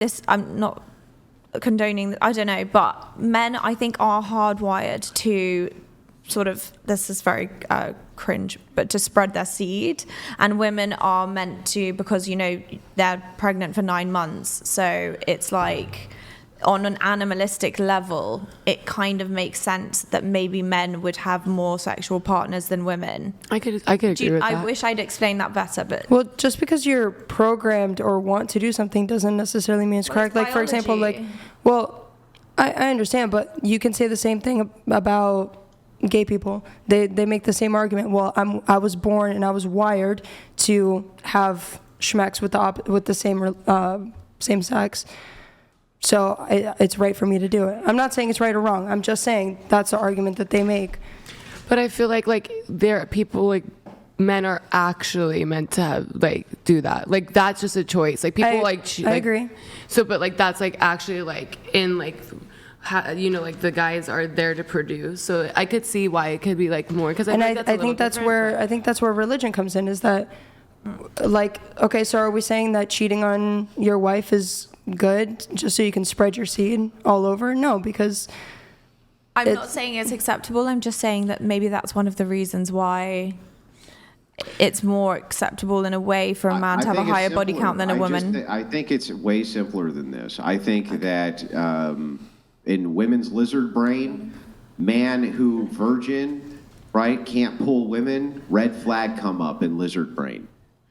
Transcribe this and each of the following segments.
this, I'm not condoning, I don't know, but men, I think, are hardwired to sort of, this is very cringe, but to spread their seed, and women are meant to, because, you know, they're pregnant for 9 months, so it's like, on an animalistic level, it kind of makes sense that maybe men would have more sexual partners than women. I could agree with that. I wish I'd explained that better, but... Well, just because you're programmed or want to do something doesn't necessarily mean it's correct. Like, for example, like, well, I understand, but you can say the same thing about gay people. They make the same argument. Well, I was born and I was wired to have schmecks with the same sex. So it's right for me to do it. I'm not saying it's right or wrong. I'm just saying that's the argument that they make. But I feel like there are people, like, men are actually meant to have, like, do that. Like, that's just a choice. Like, people I agree. So, but, like, that's, like, actually, like, in, like, you know, like, the guys are there to produce. So I could see why it could be, like, more. Cause I think that's where religion comes in, is that, like, okay, so are we saying that cheating on your wife is good just so you can spread your seed all over? No, because I'm not saying it's acceptable. I'm just saying that maybe that's one of the reasons why it's more acceptable in a way for a man to have a higher body count than a woman. I think it's way simpler than this. I think that in women's lizard brain, man who virgin, right, can't pull women, red flag come up in lizard brain.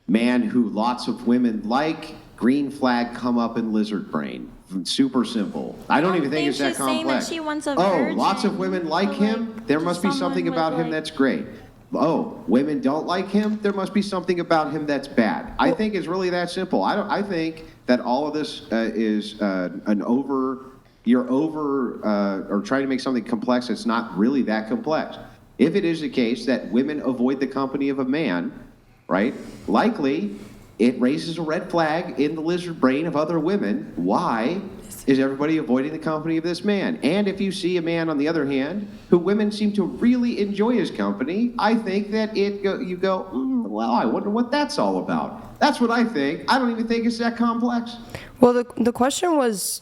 Man who lots of women like, green flag come up in lizard brain. Super simple. I don't even think it's that complex. That she wants a virgin, lots of women like him. There must be something about him that's great. Oh, women don't like him. There must be something about him that's bad. I think it's really that simple. I think that all of this is you're or trying to make something complex that's not really that complex. If it is the case that women avoid the company of a man, right, likely it raises a red flag in the lizard brain of other women. Why is everybody avoiding the company of this man? And if you see a man, on the other hand, who women seem to really enjoy his company, I think that you go, well, I wonder what that's all about. That's what I think. I don't even think it's that complex. Well, the question was,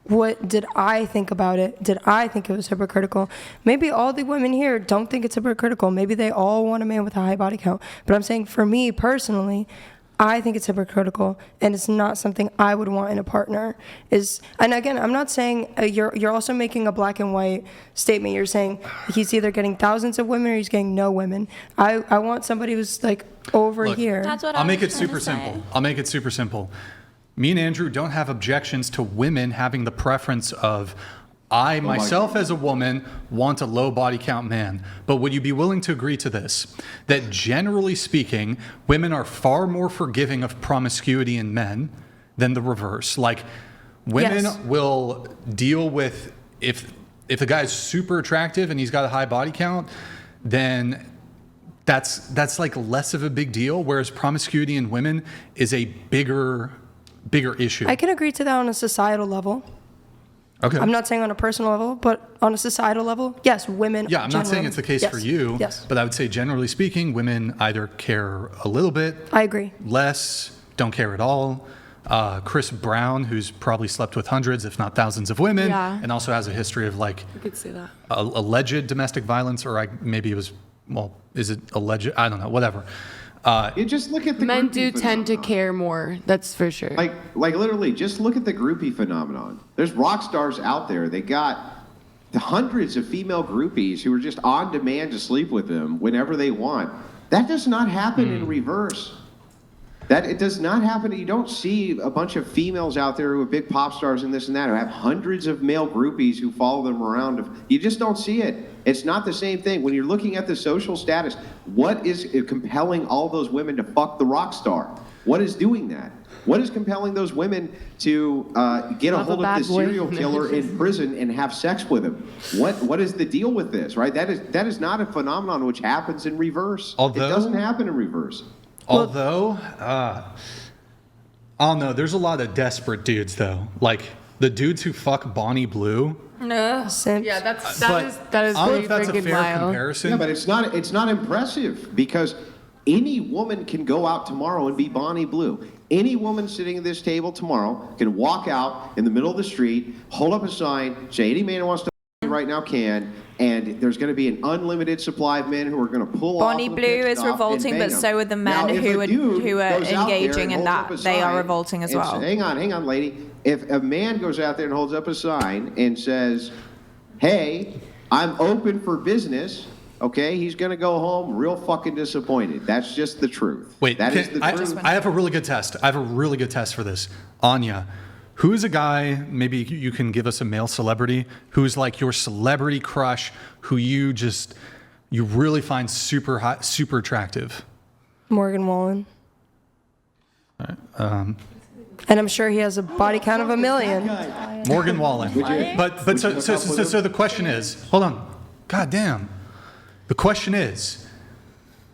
what did I think about it? Did I think it was hypocritical? Maybe all the women here don't think it's hypocritical. Maybe they all want a man with a high body count. But I'm saying, for me personally, I think it's hypocritical, and it's not something I would want in a partner. And again, I'm not saying you're also making a black and white statement. You're saying he's either getting thousands of women or he's getting no women. I want somebody who's like over here. That's what I'll make it super simple. I'll make it super simple. Me and Andrew don't have objections to women having the preference of, I myself as a woman want a low body count man. But would you be willing to agree to this? That generally speaking, women are far more forgiving of promiscuity in men than the reverse. Like, women will deal with, if the guy's super attractive and he's got a high body count, then that's like less of a big deal. Whereas promiscuity in women is a bigger issue. I can agree to that on a societal level. Okay. I'm not saying on a personal level, but on a societal level, yes, women. Yeah, I'm not saying it's the case for you. Yes. But I would say, generally speaking, women either care a little bit. I agree. Less, don't care at all. Chris Brown, who's probably slept with hundreds, if not thousands of women, and also has a history of, like, I could see that. Alleged domestic violence, or maybe it was, well, is it alleged? I don't know, whatever. You just look at the men groupie do tend to care more. That's for sure. Like literally, just look at the groupie phenomenon. There's rock stars out there. They got hundreds of female groupies who are just on demand to sleep with them whenever they want. That does not happen in reverse. It does not happen. You don't see a bunch of females out there who are big pop stars and this and that who have hundreds of male groupies who follow them around. You just don't see it. It's not the same thing. When you're looking at the social status, what is compelling all those women to fuck the rock star? What is doing that? What is compelling those women to get a hold of this serial killer in prison and have sex with him? What is the deal with this, right? That is not a phenomenon which happens in reverse. It doesn't happen in reverse. Although, I don't know, there's a lot of desperate dudes, though. Like, the dudes who fuck Bonnie Blue. No. Yeah, that is I don't know if that's a fair comparison. Yeah, but it's not impressive, because Any woman can go out tomorrow and be Bonnie Blue. Any woman sitting at this table tomorrow can walk out in the middle of the street, hold up a sign, say any man who wants to right now can, and there's going to be an unlimited supply of men who are going to pull Bonnie off. Blue is revolting, but so are the men who are engaging in that. They are revolting as well. Hang on, lady. If a man goes out there and holds up a sign and says, "Hey, I'm open for business," okay, he's going to go home real fucking disappointed. That's just the truth. Wait, that is the truth. I have a really good test. I have a really good test for this. Anya, who's a guy, maybe you can give us a male celebrity, who's like your celebrity crush, who you really find super hot, super attractive? Morgan Wallen. All right, and I'm sure he has a body count of 1 million. Morgan Wallen. But so the question is, hold on. God damn. The question is,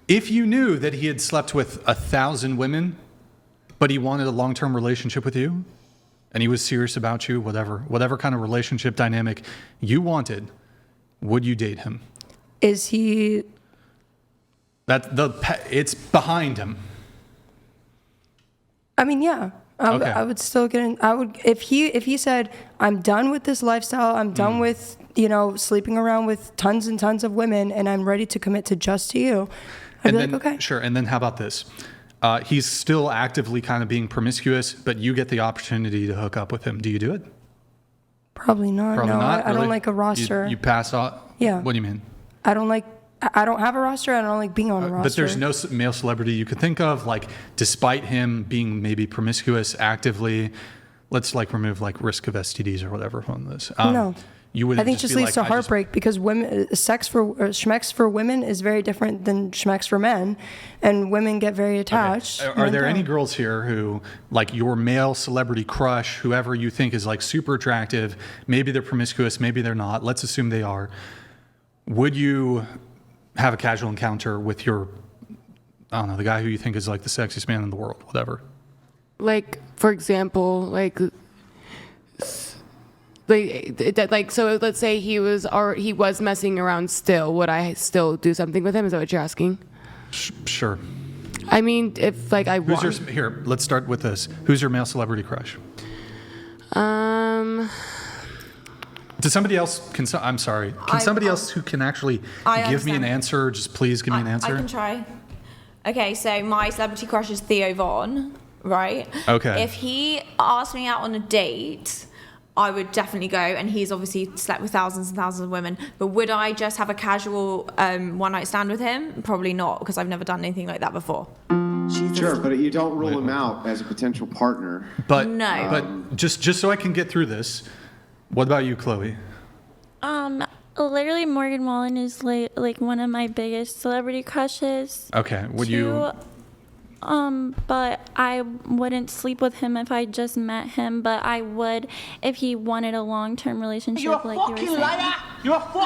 if you knew that he had slept with 1,000 women, but he wanted a long-term relationship with you, and he was serious about you, whatever kind of relationship dynamic you wanted, would you date him? Is he? It's behind him. I mean, yeah. Okay. I would still get in. I would if he said, "I'm done with this lifestyle. I'm done with sleeping around with tons and tons of women, and I'm ready to commit to just to you." I'd be like, okay. Sure. And then how about this? He's still actively kind of being promiscuous, but you get the opportunity to hook up with him. Do you do it? Probably not. Probably no, not. I don't like a roster. You pass off. Yeah. What do you mean? I don't have a roster. I don't like being on a roster. But there's no male celebrity you could think of, like, despite him being maybe promiscuous actively, let's like remove like risk of STDs or whatever from this. No. You would. I think it just leads to heartbreak because schmex for women is very different than schmex for men, and women get very attached. Okay. Are there any girls here who, like your male celebrity crush, whoever you think is like super attractive, maybe they're promiscuous, maybe they're not, let's assume they are, would you have a casual encounter with your, I don't know, the guy who you think is like the sexiest man in the world, whatever? Like, for example, so let's say he was messing around still. Would I still do something with him? Is that what you're asking? Sure. I mean, if like I want. Here, let's start with this. Who's your male celebrity crush? Does somebody else? I'm sorry. Can somebody else who can actually give me an answer? Just please give me an answer. I can try. Okay, so my celebrity crush is Theo Von, right? Okay. If he asked me out on a date, I would definitely go, and he's obviously slept with thousands and thousands of women. But would I just have a casual one-night stand with him? Probably not, because I've never done anything like that before. Jesus. Sure, but you don't rule him out as a potential partner. But no. But just so I can get through this, what about you, Chloe? Literally Morgan Wallen is like one of my biggest celebrity crushes. Okay, would you? But I wouldn't sleep with him if I just met him. But I would if he wanted a long-term relationship. Like you were saying.